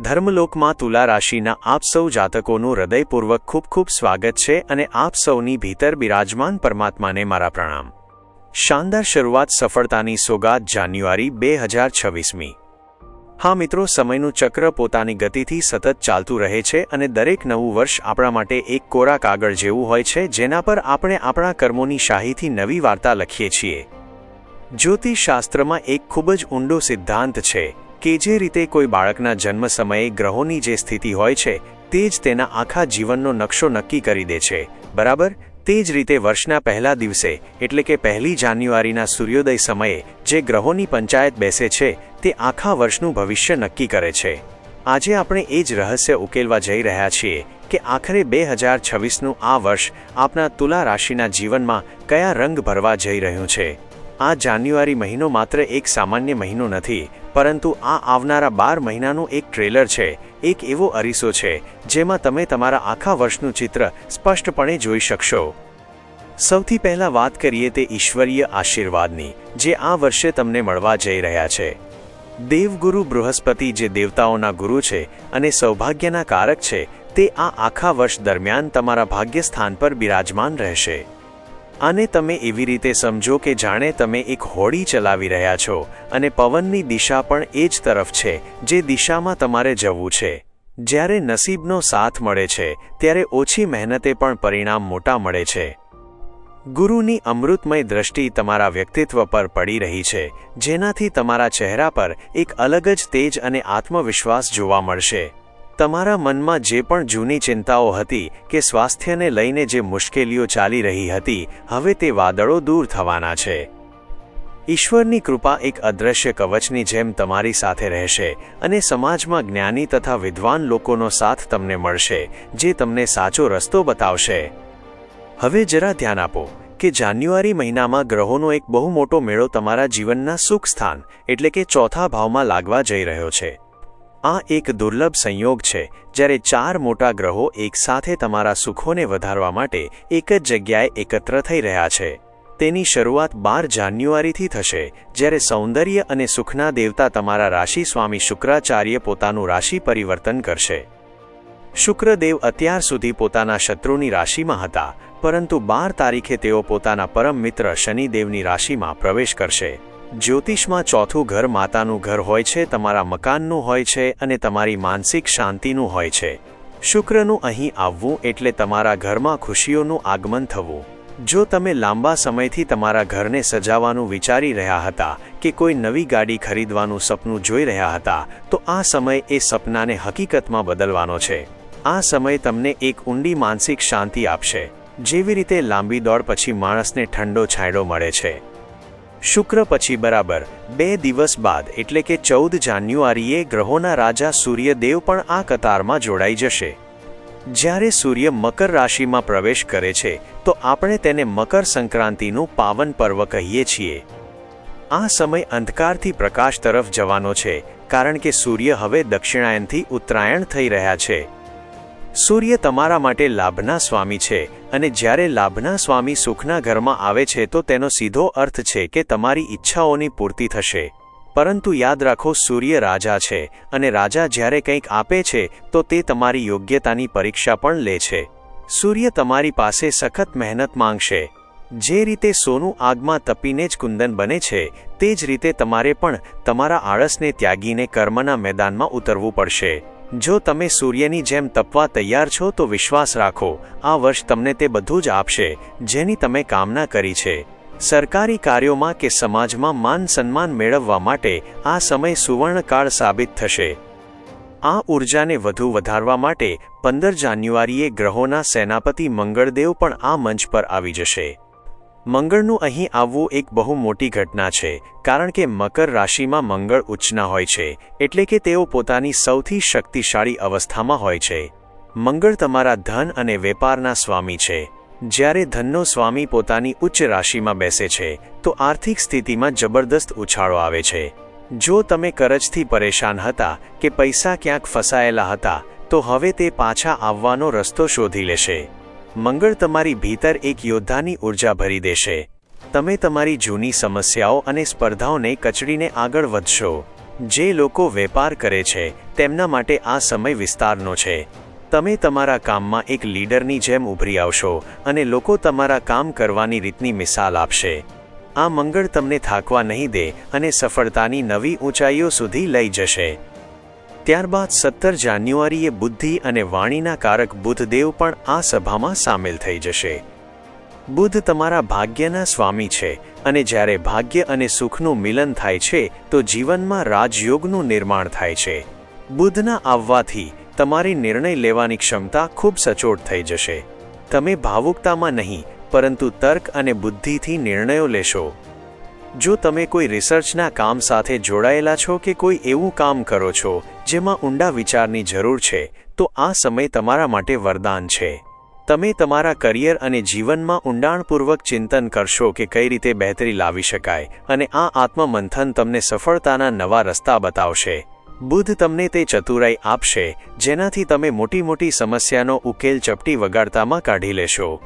ધર્મલોકમાં તુલા રાશિના આપ સૌ જાતકોનું હૃદયપૂર્વક ખૂબ ખૂબ સ્વાગત છે અને આપ સૌની ભીતર બિરાજમાન પરમાત્માને મારા પ્રણામ। શાનદાર શરૂઆત, સફળતાની સોગાદ। જાન્યુઆરી 2026। હા મિત્રો, સમયનું ચક્ર પોતાની ગતિથી સતત ચાલતું રહે છે અને દરેક નવું વર્ષ આપણા માટે એક કોરા કાગળ જેવું હોય છે, જેના પર આપણે આપણા કર્મોની શાહીથી નવી વાર્તા લખીએ છીએ। જ્યોતિષશાસ્ત્રમાં એક ખૂબ જ ઊંડો સિદ્ધાંત છે કે જે રીતે કોઈ બાળકના જન્મ સમયે ગ્રહોની જે સ્થિતિ હોય છે તે જ તેના આખા જીવનનો નકશો નક્કી કરી દે છે, બરાબર? તે જ રીતે વર્ષના પહેલા દિવસે એટલે કે 1 જાન્યુઆરીના સૂર્યોદય સમયે જે ગ્રહોની પંચાયત બેસે છે તે આખા વર્ષનું ભવિષ્ય નક્કી કરે છે। આજે આપણે એ જ રહસ્ય ઉકેલવા જઈ રહ્યા છીએ કે આખરે 2026નું આ વર્ષ આપના તુલા રાશિના જીવનમાં કયા રંગ ભરવા જઈ રહ્યું છે। આ જાન્યુઆરી મહિનો માત્ર એક સામાન્ય મહિનો નથી, પરંતુ આ આવનારા 12 મહિનાનું એક ટ્રેલર છે, એક એવો અરીસો છે જેમાં તમે તમારા આખા વર્ષનું ચિત્ર સ્પષ્ટપણે જોઈ શકશો। સૌથી પહેલા વાત કરીએ તે ઈશ્વરીય આશીર્વાદની, જે આ વર્ષે તમને મળવા જઈ રહ્યા છે। દેવગુરુ બૃહસ્પતિ, જે દેવતાઓના ગુરુ છે અને સૌભાગ્યના કારક છે, તે આ આખા વર્ષ દરમિયાન તમારા ભાગ્યસ્થાન પર બિરાજમાન રહેશે। આને તમે એવી રીતે સમજો કે જાણે તમે એક હોડી ચલાવી રહ્યા છો અને પવનની દિશા પણ એ જ તરફ છે જે દિશામાં તમારે જવું છે। જ્યારે નસીબનો સાથ મળે છે ત્યારે ઓછી મહેનતે પણ પરિણામ મોટા મળે છે। ગુરુની અમૃતમય દ્રષ્ટિ તમારા વ્યક્તિત્વ પર પડી રહી છે, જેનાથી તમારા ચહેરા પર એક અલગ જ તેજ અને આત્મવિશ્વાસ જોવા મળશે। તમારા મનમાં જે પણ જૂની ચિંતાઓ હતી કે સ્વાસ્થ્યને લઈને જે મુશ્કેલીઓ ચાલી રહી હતી, હવે તે વાદળો દૂર થવાના છે। ઈશ્વરની કૃપા એક અદૃશ્ય કવચની જેમ તમારી સાથે રહેશે અને સમાજમાં જ્ઞાની તથા વિદ્વાન લોકોનો સાથ તમને મળશે, જે તમને સાચો રસ્તો બતાવશે। હવે જરા ધ્યાન આપો કે જાન્યુઆરી મહિનામાં ગ્રહોનો એક બહુ મોટો મેળો તમારા જીવનના સુખ સ્થાન એટલે કે ચોથા ભાવમાં લાગવા જઈ રહ્યો છે। આ એક દુર્લભ સંયોગ છે જ્યારે 4 મોટા ગ્રહો એકસાથે તમારા સુખોને વધારવા માટે એક જ જગ્યાએ એકત્ર થઈ રહ્યા છે। તેની શરૂઆત 12 જાન્યુઆરીથી થશે, જ્યારે સૌંદર્ય અને સુખના દેવતા તમારા રાશિ સ્વામી શુક્રાચાર્ય પોતાનું રાશિ પરિવર્તન કરશે। શુક્રદેવ અત્યાર સુધી પોતાના શત્રુની રાશિમાં હતા, પરંતુ 12 તારીખે તેઓ પોતાના પરમ મિત્ર શનિદેવની રાશિમાં પ્રવેશ કરશે। જ્યોતિષમાં ચોથું ઘર માતાનું ઘર હોય છે, તમારા મકાનનું હોય છે અને તમારી માનસિક શાંતિનું હોય છે। શુક્રનું અહીં આવવું એટલે તમારા ઘરમાં ખુશીઓનું આગમન થવું। જો તમે લાંબા સમયથી તમારા ઘરને સજાવવાનું વિચારી રહ્યા હતા કે કોઈ નવી ગાડી ખરીદવાનું સપનું જોઈ રહ્યા હતા, તો આ સમય એ સપનાને હકીકતમાં બદલવાનો છે। આ સમય તમને એક ઊંડી માનસિક શાંતિ આપશે, જેવી રીતે લાંબી દોડ પછી માણસને ઠંડો છાંયડો મળે છે। શુક્ર પછી બરાબર 2 દિવસ બાદ એટલે કે 14 જાન્યુઆરીએ ગ્રહોના રાજા સૂર્યદેવ પણ આ કતારમાં જોડાઈ જશે। જ્યારે સૂર્ય મકર રાશિમાં પ્રવેશ કરે છે તો આપણે તેને મકર સંક્રાંતિનું પાવન પર્વ કહીએ છીએ। આ સમય અંધકારથી પ્રકાશ તરફ જવાનો છે, કારણ કે સૂર્ય હવે દક્ષિણાયનથી ઉત્તરાયણ થઈ રહ્યા છે। સૂર્ય તમારા માટે લાભના સ્વામી છે અને જ્યારે લાભના સ્વામી સુખના ઘરમાં આવે છે તો તેનો સીધો અર્થ છે કે તમારી ઈચ્છાઓની પૂર્તિ થશે। પરંતુ યાદ રાખો, સૂર્ય રાજા છે અને રાજા જ્યારે કંઈક આપે છે તો તે તમારી યોગ્યતાની પરીક્ષા પણ લે છે। સૂર્ય તમારી પાસે સખત મહેનત માંગશે। જે રીતે સોનું આગમાં તપીને જ કુંદન બને છે, તે જ રીતે તમારે પણ તમારા આળસને ત્યાગીને કર્મના મેદાનમાં ઉતરવું પડશે। જો તમે સૂર્યની જેમ તપવા તૈયાર છો તો વિશ્વાસ રાખો, આ વર્ષ તમને તે બધું જ આપશે જેની તમે કામના કરી છે। સરકારી કાર્યોમાં કે સમાજમાં માન સન્માન મેળવવા માટે આ સમય સુવર્ણકાળ સાબિત થશે। આ ઉર્જાને વધુ વધારવા માટે 15 જાન્યુઆરીએ ગ્રહોના સેનાપતિ મંગળદેવ પણ આ મંચ પર આવી જશે। મંગળનું અહીં આવવું એક બહુ મોટી ઘટના છે, કારણ કે મકર રાશિમાં મંગળ ઉચ્ચના હોય છે, એટલે કે તેઓ પોતાની સૌથી શક્તિશાળી અવસ્થામાં હોય છે। મંગળ તમારા ધન અને વેપારના સ્વામી છે। જ્યારે ધનનો સ્વામી પોતાની ઉચ્ચ રાશિમાં બેસે છે તો આર્થિક સ્થિતિમાં જબરદસ્ત ઉછાળો આવે છે। જો તમે કરજથી પરેશાન હતા કે પૈસા ક્યાંક ફસાયેલા હતા, તો હવે તે પાછા આવવાનો રસ્તો શોધી લેશે। મંગળ તમારી ભીતર એક યોદ્ધાની ઉર્જા ભરી દેશે। તમે તમારી જૂની સમસ્યાઓ અને સ્પર્ધાઓને કચડીને આગળ વધશો। જે લોકો વેપાર કરે છે તેમના માટે આ સમય વિસ્તારનો છે. તમે તમારા કામમાં એક લીડરની જેમ ઉભરી આવશો અને લોકો તમારા કામ કરવાની રીતની મિસાલ આપશે. આ મંગળ તમને થાકવા નહીં દે અને સફળતાની નવી ઊંચાઈઓ સુધી લઈ જશે. ત્યારબાદ 17 જાન્યુઆરીએ બુદ્ધિ અને વાણીના કારક બુધદેવ પણ આ સભામાં સામેલ થઈ જશે. બુધ તમારા ભાગ્યના સ્વામી છે અને જ્યારે ભાગ્ય અને સુખનું મિલન થાય છે તો જીવનમાં રાજયોગનું નિર્માણ થાય છે. બુધના આવવાથી તમારી નિર્ણય લેવાની ક્ષમતા ખૂબ સચોટ થઈ જશે. તમે ભાવુકતામાં નહીં પરંતુ તર્ક અને બુદ્ધિથી નિર્ણયો લેશો. જો તમે કોઈ રિસર્ચના કામ સાથે જોડાયેલા છો કે કોઈ એવું કામ કરો છો જેમાં ઊંડા વિચારની જરૂર છે તો આ સમય તમારા માટે વરદાન છે. તમે તમારા કરિયર અને જીવનમાં ઊંડાણપૂર્વક ચિંતન કરશો કે કઈ રીતે બહેતરી લાવી શકાય અને આ આત્મમંથન તમને સફળતાના નવા રસ્તા બતાવશે. બુધ તમને તે ચતુરાઈ આપશે જેનાથી તમે મોટી મોટી સમસ્યાનો ઉકેલ ચપટી વગાડતામાં કાઢી લેશો.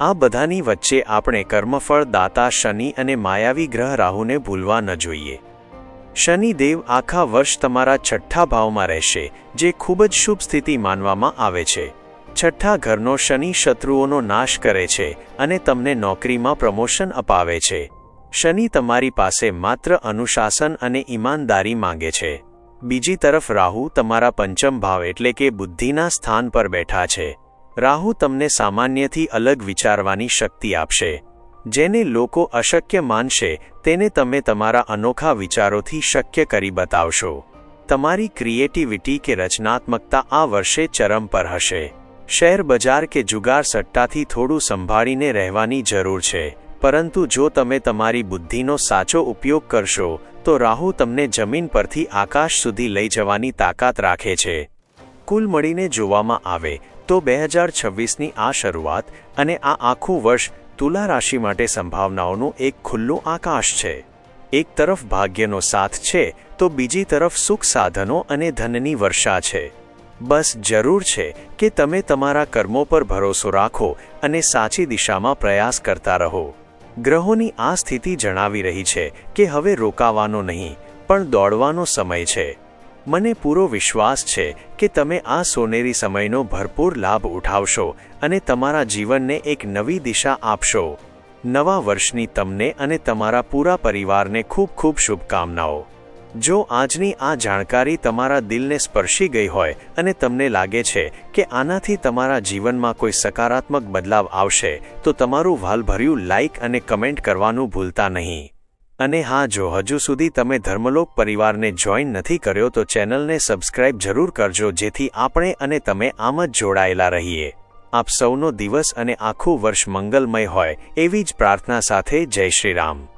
આ બધાની વચ્ચે આપણે કર્મફળ દાતા શનિ અને માયાવી ગ્રહ રાહુને ભૂલવા ન જોઈએ. શનિદેવ આખા વર્ષ તમારા 6થા ભાવમાં રહેશે જે ખૂબ જ શુભ સ્થિતિ માનવામાં આવે છે. 6થા ઘરનો શનિ શત્રુઓનો નાશ કરે છે અને તમને નોકરીમાં પ્રમોશન અપાવે છે. શનિ તમારી પાસે માત્ર અનુશાસન અને ઈમાનદારી માંગે છે. બીજી તરફ રાહુ તમારા પંચમ ભાવ એટલે કે બુદ્ધિના સ્થાન પર બેઠા છે. રાહુ તમને સામાન્યથી અલગ વિચારવાની શક્તિ આપશે. જેને લોકો અશક્ય માનશે તેને તમે તમારા અનોખા વિચારોથી શક્ય કરી બતાવશો. તમારી ક્રિએટિવિટી કે રચનાત્મકતા આ વર્ષે ચરમ પર હશે. શેર બજાર કે જુગાર સટ્ટાથી થોડું સંભાળીને રહેવાની જરૂર છે, પરંતુ જો તમે તમારી બુદ્ધિનો સાચો ઉપયોગ કરશો તો રાહુ તમને જમીન પરથી આકાશ સુધી લઈ જવાની તાકાત રાખે છે. કુલ મળીને જોવામાં આવે તો 2026ની આ શરૂઆત અને આ આખું વર્ષ તુલા રાશિ માટે સંભાવનાઓનું એક ખુલ્લું આકાશ છે. એક તરફ ભાગ્યનો સાથ છે તો બીજી તરફ સુખ સાધનો અને ધનની વર્ષા છે. બસ જરૂર છે કે તમે તમારા કર્મો પર ભરોસો રાખો અને સાચી દિશામાં પ્રયાસ કરતા રહો. ગ્રહોની આ સ્થિતિ જણાવી રહી છે કે હવે રોકાવાનો નહીં પણ દોડવાનો સમય છે. મને પૂરો વિશ્વાસ છે કે તમે આ સોનેરી સમયનો ભરપૂર લાભ ઉઠાવશો અને તમારા જીવનને એક નવી દિશા આપશો. નવા વર્ષની તમને અને તમારા પૂરા પરિવારને ખૂબ ખૂબ શુભકામનાઓ. જો આજની આ જાણકારી તમારા દિલને સ્પર્શી ગઈ હોય અને તમને લાગે છે કે આનાથી તમારા જીવનમાં કોઈ સકારાત્મક બદલાવ આવશે તો તમારું ભાલભર્યું લાઇક અને કમેન્ટ કરવાનું ભૂલતા નહીં. અને હા, જો હજુ સુધી તમે ધર્મલોક પરિવારને જોઈન નથી કર્યો તો ચેનલને સબસ્ક્રાઇબ જરૂર કરજો જેથી આપણે અને તમે આમ જ જોડાયેલા રહીએ. આપ સૌનો દિવસ અને આખું વર્ષ મંગલમય હોય એવી જ પ્રાર્થના સાથે જય શ્રી રામ.